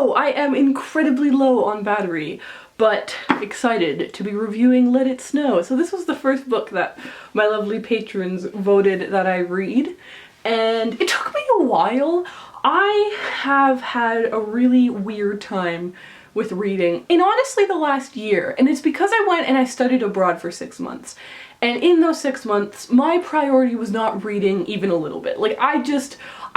Hello! I am incredibly low on battery, but excited to be reviewing Let It Snow. So this was the first book that my lovely patrons voted that I read, and it took me a while. I have had a really weird time with reading in honestly the last year, and it's because I went and I studied abroad for 6 months. And in those 6 months, my priority was not reading even a little bit. Like, I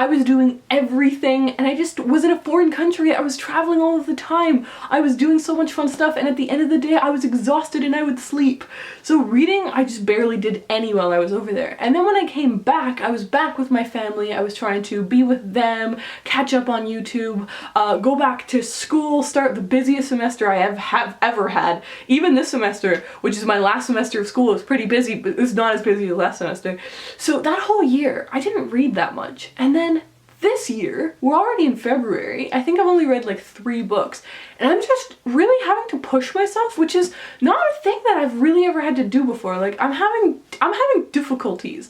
was doing everything, and I just was in a foreign country. I was traveling all of the time. I was doing so much fun stuff, and at the end of the day, I was exhausted and I would sleep. So reading, I just barely did any while I was over there. And then when I came back, I was back with my family. I was trying to be with them, catch up on YouTube, go back to school, start the busiest semester I have ever had. Even this semester, which is my last semester of school, is pretty busy, but it's not as busy as last semester. So that whole year, I didn't read that much. And then this year, we're already in February, I think I've only read like 3 books, and I'm just really having to push myself, which is not a thing that I've really ever had to do before. Like, I'm having difficulties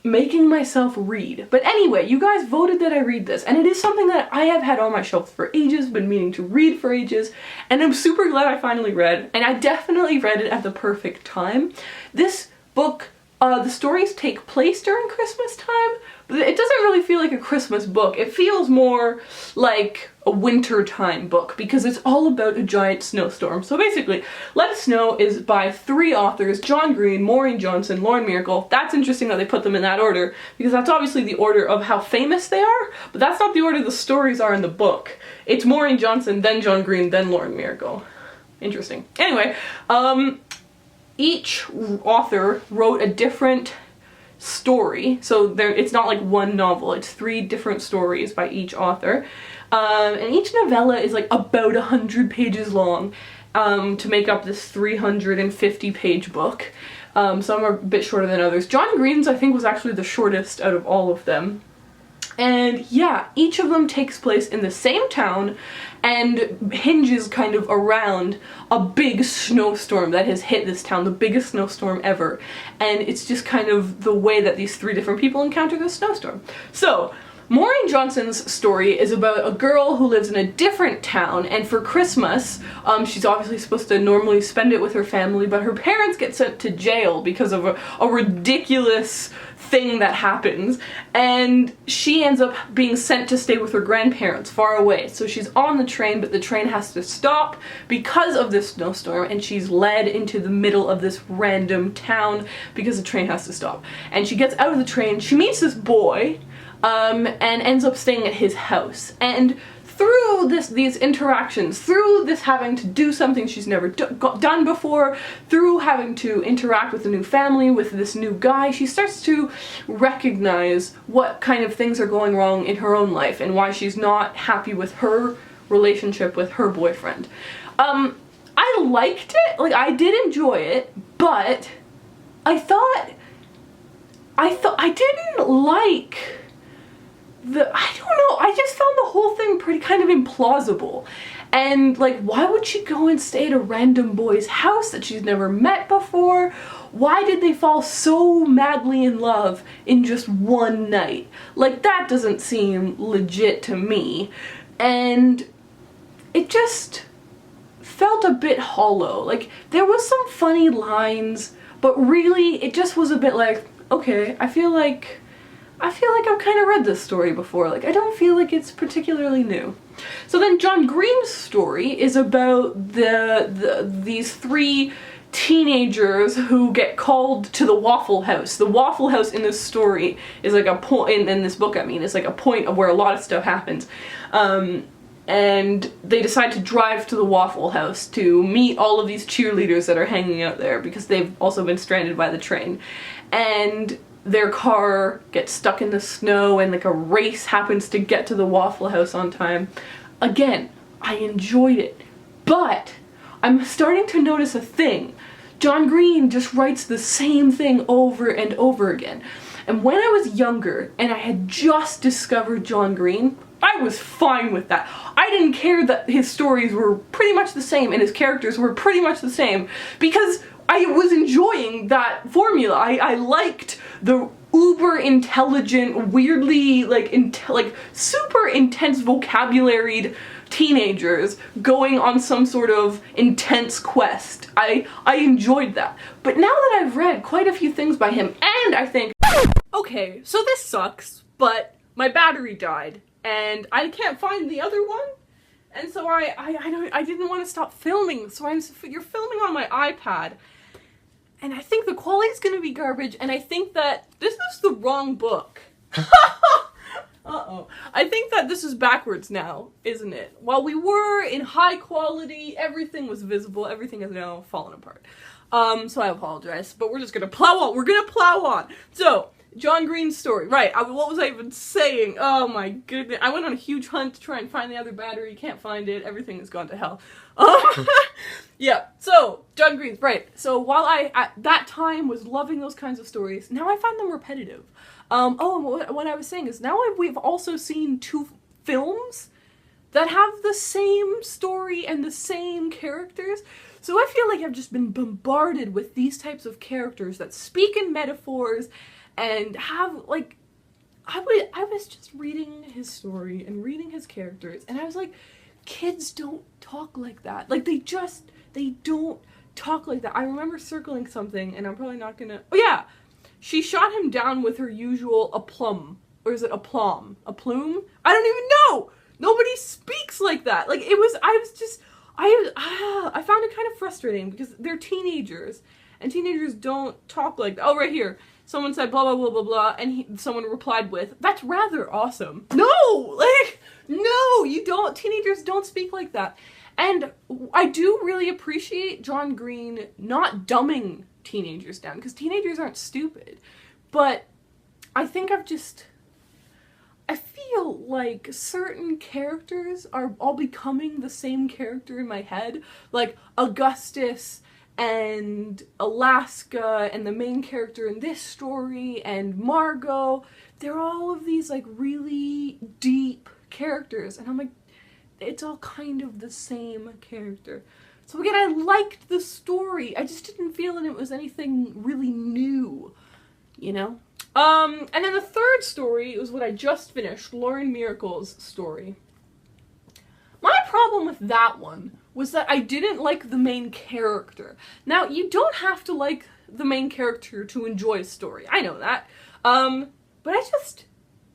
making myself read. But anyway, you guys voted that I read this, and it is something that I have had on my shelf for ages, been meaning to read for ages, and I'm super glad I finally read, and I definitely read it at the perfect time. This book, the stories take place during Christmas time, but it doesn't really feel like a Christmas book. It feels more like a wintertime book because it's all about a giant snowstorm. So basically, Let It Snow is by 3 authors, John Green, Maureen Johnson, Lauren Miracle. That's interesting that they put them in that order because that's obviously the order of how famous they are, but that's not the order the stories are in the book. It's Maureen Johnson, then John Green, then Lauren Miracle. Interesting. Anyway, each author wrote a different story, so it's not like one novel, it's 3 different stories by each author, and each novella is like about 100 pages long to make up this 350-page book. Some are a bit shorter than others. John Green's, I think, was actually the shortest out of all of them. And yeah, each of them takes place in the same town and hinges kind of around a big snowstorm that has hit this town, the biggest snowstorm ever. And it's just kind of the way that these 3 different people encounter this snowstorm. So, Maureen Johnson's story is about a girl who lives in a different town, and for Christmas, she's obviously supposed to normally spend it with her family, but her parents get sent to jail because of a ridiculous thing that happens, and she ends up being sent to stay with her grandparents far away. So she's on the train, but the train has to stop because of this snowstorm, and she's led into the middle of this random town because the train has to stop. And she gets out of the train, she meets this boy, and ends up staying at his house. And through these interactions, through this having to do something she's never done before, through having to interact with a new family, with this new guy, she starts to recognize what kind of things are going wrong in her own life and why she's not happy with her relationship with her boyfriend. I liked it, like, I did enjoy it, but I didn't like I don't know, I just found the whole thing pretty kind of implausible. And like, why would she go and stay at a random boy's house that she's never met before? Why did they fall so madly in love in just one night? Like, that doesn't seem legit to me. And it just felt a bit hollow. Like, there was some funny lines, but really it just was a bit like, okay, I feel like I've kind of read this story before. Like, I don't feel like it's particularly new. So then John Green's story is about these 3 teenagers who get called to the Waffle House. The Waffle House in this story is like a point, in this book I mean, is like a point of where a lot of stuff happens. And they decide to drive to the Waffle House to meet all of these cheerleaders that are hanging out there because they've also been stranded by the train. And their car gets stuck in the snow and like a race happens to get to the Waffle House on time. Again, I enjoyed it, but I'm starting to notice a thing. John Green just writes the same thing over and over again. And when I was younger and I had just discovered John Green, I was fine with that. I didn't care that his stories were pretty much the same and his characters were pretty much the same because I was enjoying that formula. I liked the uber intelligent, weirdly like super intense vocabularied teenagers going on some sort of intense quest. I enjoyed that. But now that I've read quite a few things by him, and I think, okay, so this sucks, but my battery died and I can't find the other one. And so I didn't want to stop filming, so you're filming on my iPad. And I think the quality's gonna be garbage, and I think that this is the wrong book. Uh-oh. I think that this is backwards now, isn't it? While we were in high quality, everything was visible, everything has now fallen apart. So I apologize, but we're just gonna plow on. We're gonna plow on. So, John Green's story. Right, what was I even saying? Oh my goodness. I went on a huge hunt to try and find the other battery. Can't find it. Everything has gone to hell. Yeah, so, John Green's, right. So while I, at that time, was loving those kinds of stories, now I find them repetitive. And what I was saying is, now we've also seen 2 films that have the same story and the same characters. So I feel like I've just been bombarded with these types of characters that speak in metaphors and have, like, I was just reading his story and reading his characters, and I was like, kids don't talk like that. Like, they don't talk like that. I remember circling something, and I'm probably not gonna, oh yeah! She shot him down with her usual aplomb. Or is it aplomb? A plume? I don't even know! Nobody speaks like that! Like, I found it kind of frustrating because they're teenagers, and teenagers don't talk like that. Oh, right here. Someone said blah blah blah blah blah, and someone replied with, "That's rather awesome." No! Like, no, you don't. Teenagers don't speak like that. And I do really appreciate John Green not dumbing teenagers down, because teenagers aren't stupid. But I think I feel like certain characters are all becoming the same character in my head. Like Augustus and Alaska and the main character in this story and Margot. They're all of these like really deep characters. And I'm like, it's all kind of the same character. So again, I liked the story. I just didn't feel that it was anything really new, you know? And then the third story was what I just finished, Lauren Miracle's story. My problem with that one was that I didn't like the main character. Now, you don't have to like the main character to enjoy a story. I know that. But I just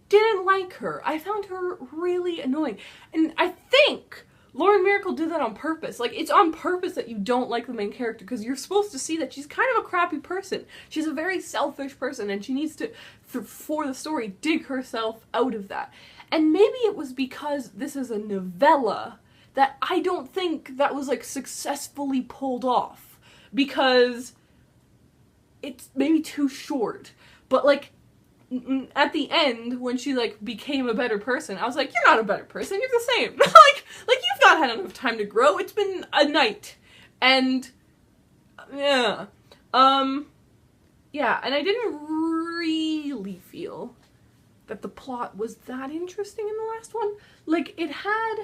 didn't like her. I found her really annoying. And I think Lauren Miracle did that on purpose. Like, it's on purpose that you don't like the main character, because you're supposed to see that she's kind of a crappy person. She's a very selfish person, and she needs to, for the story, dig herself out of that. And maybe it was because this is a novella that I don't think that was, like, successfully pulled off. Because it's maybe too short. But, like, at the end, when she, like, became a better person, I was like, you're not a better person, you're the same. like, you've not had enough time to grow. It's been a night. And, yeah. Yeah, and I didn't really feel that the plot was that interesting in the last one. Like, it had,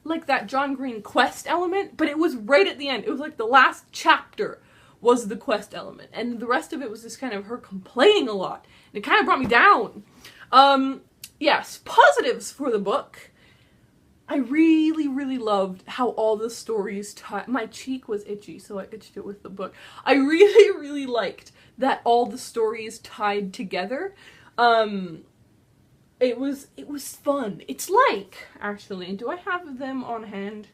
like, that John Green quest element, but it was right at the end. It was, like, the last chapter was the quest element, and the rest of it was just kind of her complaining a lot. And it kind of brought me down. Yes, positives for the book. I really, really loved how all the stories my cheek was itchy, so I itched it with the book. I really, really liked that all the stories tied together. It was fun. It's like, actually, do I have them on hand?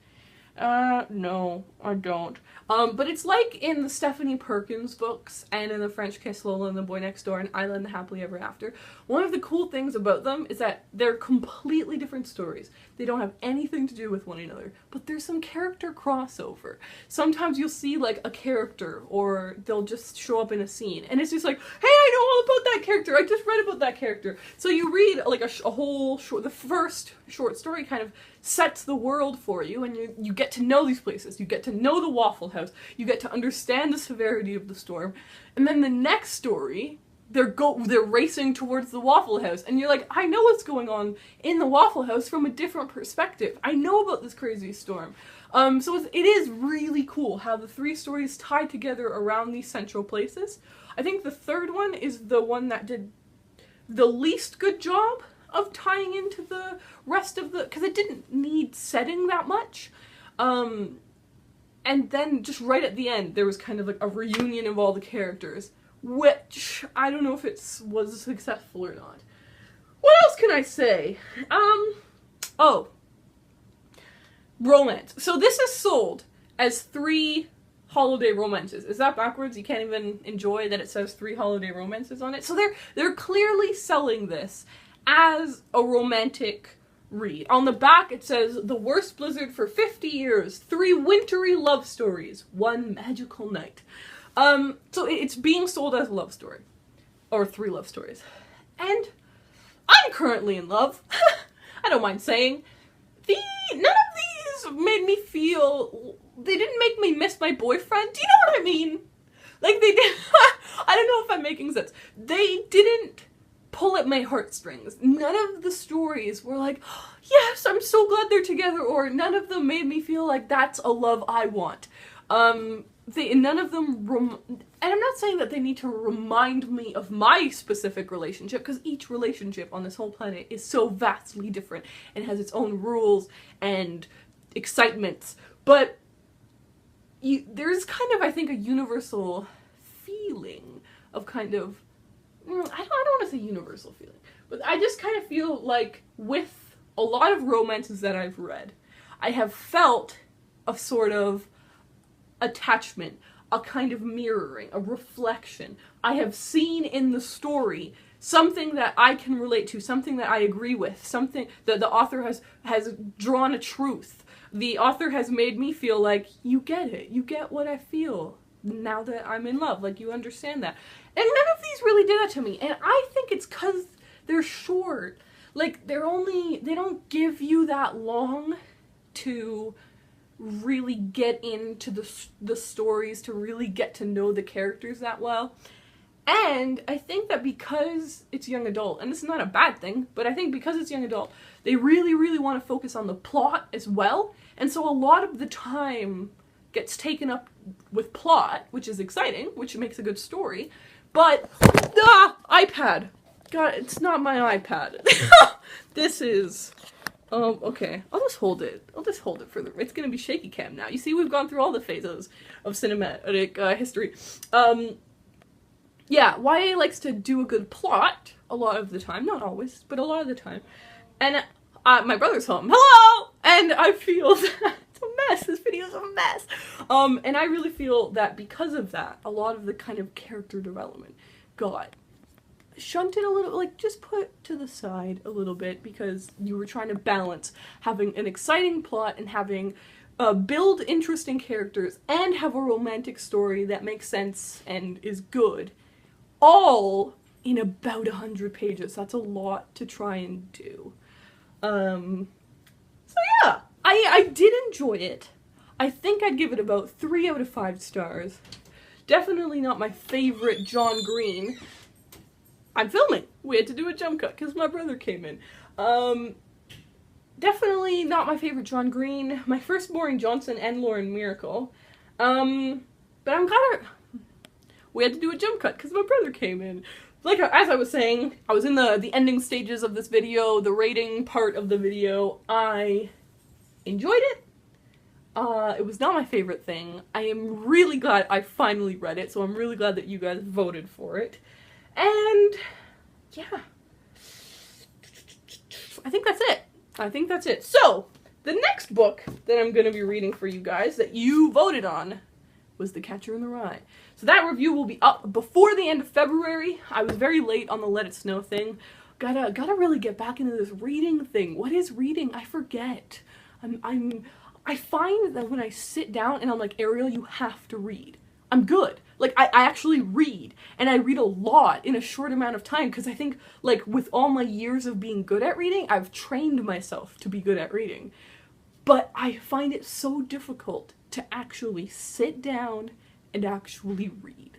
No, I don't. But it's like in the Stephanie Perkins books and in the French Kiss Lola and the Boy Next Door and Island Happily Ever After. One of the cool things about them is that they're completely different stories. They don't have anything to do with one another, but there's some character crossover. Sometimes you'll see like a character, or they'll just show up in a scene, and it's just like, hey, I know all about that character, I just read about that character. So you read like a whole the first short story kind of sets the world for you, and you get to know these places, you get to know the Waffle House, you get to understand the severity of the storm, and then the next story, they're racing towards the Waffle House, and you're like, I know what's going on in the Waffle House from a different perspective. I know about this crazy storm. So it is really cool how the three stories tie together around these central places. I think the third one is the one that did the least good job of tying into the rest of the, because it didn't need setting that much. And then just right at the end, there was kind of like a reunion of all the characters, which I don't know if it was successful or not. What else can I say? Oh, romance. So this is sold as 3 holiday romances. Is that backwards? You can't even enjoy that it says 3 holiday romances on it. So they're clearly selling this as a romantic read. On the back it says, the worst blizzard for 50 years, 3 wintry love stories, 1 magical night. So it's being sold as a love story. Or 3 love stories. And I'm currently in love. I don't mind saying. None of these made me feel, they didn't make me miss my boyfriend. Do you know what I mean? Like they did, I don't know if I'm making sense. They didn't pull at my heartstrings. None of the stories were like, yes, I'm so glad they're together, or none of them made me feel like that's a love I want. None of them, and I'm not saying that they need to remind me of my specific relationship, because each relationship on this whole planet is so vastly different and has its own rules and excitements, but there's kind of, I think, a universal feeling of kind of, I don't want to say universal feeling, but I just kind of feel like with a lot of romances that I've read, I have felt a sort of attachment, a kind of mirroring, a reflection. I have seen in the story something that I can relate to, something that I agree with, something that the author has drawn a truth. The author has made me feel like, you get it, you get what I feel now that I'm in love, like you understand that. And none of these really did that to me, and I think it's because they're short. Like, they don't give you that long to really get into the stories, to really get to know the characters that well. And I think that because it's young adult, and this is not a bad thing, but I think because it's young adult, they really, really want to focus on the plot as well, and so a lot of the time gets taken up with plot, which is exciting, which makes a good story, but, iPad. God, it's not my iPad. This is, okay, I'll just hold it for it's gonna be shaky cam now. You see, we've gone through all the phases of cinematic history. Yeah, YA likes to do a good plot a lot of the time, not always, but a lot of the time. And my brother's home. Hello! And I feel that it's a mess. This video's a mess. And I really feel that because of that, a lot of the kind of character development got shunted a little, like just put to the side a little bit, because you were trying to balance having an exciting plot and having build interesting characters and have a romantic story that makes sense and is good, all in about 100 pages. That's a lot to try and do. So yeah, I did enjoy it. I think I'd give it about 3 out of 5 stars. Definitely not my favorite John Green. I'm filming. We had to do a jump cut because my brother came in. Definitely not my favorite John Green. My first Maureen Johnson and Lauren Miracle. But I'm kind of... We had to do a jump cut because my brother came in. Like, as I was saying, I was in the ending stages of this video, the rating part of the video. I enjoyed it. It was not my favorite thing. I am really glad I finally read it, so I'm really glad that you guys voted for it. And, yeah. I think that's it. So, the next book that I'm going to be reading for you guys that you voted on was The Catcher in the Rye. So that review will be up before the end of February. I was very late on the Let It Snow thing. Gotta really get back into this reading thing. What is reading? I forget. I find that when I sit down and I'm like, Ariel, you have to read, I'm good. Like, I actually read, and I read a lot in a short amount of time, because I think, like, with all my years of being good at reading, I've trained myself to be good at reading. But I find it so difficult to actually sit down and actually read.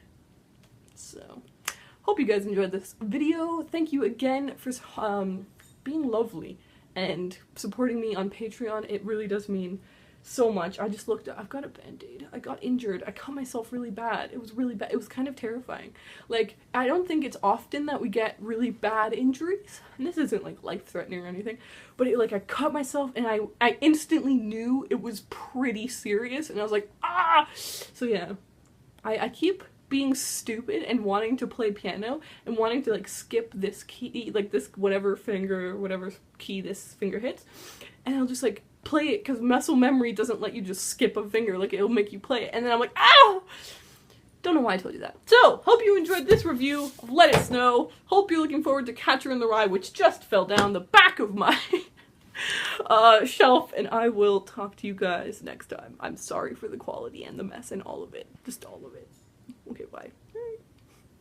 So, hope you guys enjoyed this video. Thank you again for being lovely and supporting me on Patreon. It really does mean so much. I just looked up, I've got a band-aid. I got injured. I cut myself really bad. It was really bad. It was kind of terrifying. Like, I don't think it's often that we get really bad injuries. And this isn't like life-threatening or anything. But it, like, I cut myself and I instantly knew it was pretty serious. And I was like, ah! So yeah, I keep being stupid and wanting to play piano and wanting to like skip this key, like this whatever key this finger hits. And I'll just like play it because muscle memory doesn't let you just skip a finger, like it'll make you play it. And then I'm like, ow! Don't know why I told you that. So, hope you enjoyed this review of Let It Snow. Hope you're looking forward to Catcher in the Rye, which just fell down the back of my shelf, and I will talk to you guys next time. I'm sorry for the quality and the mess and all of it. Just all of it. Okay, bye.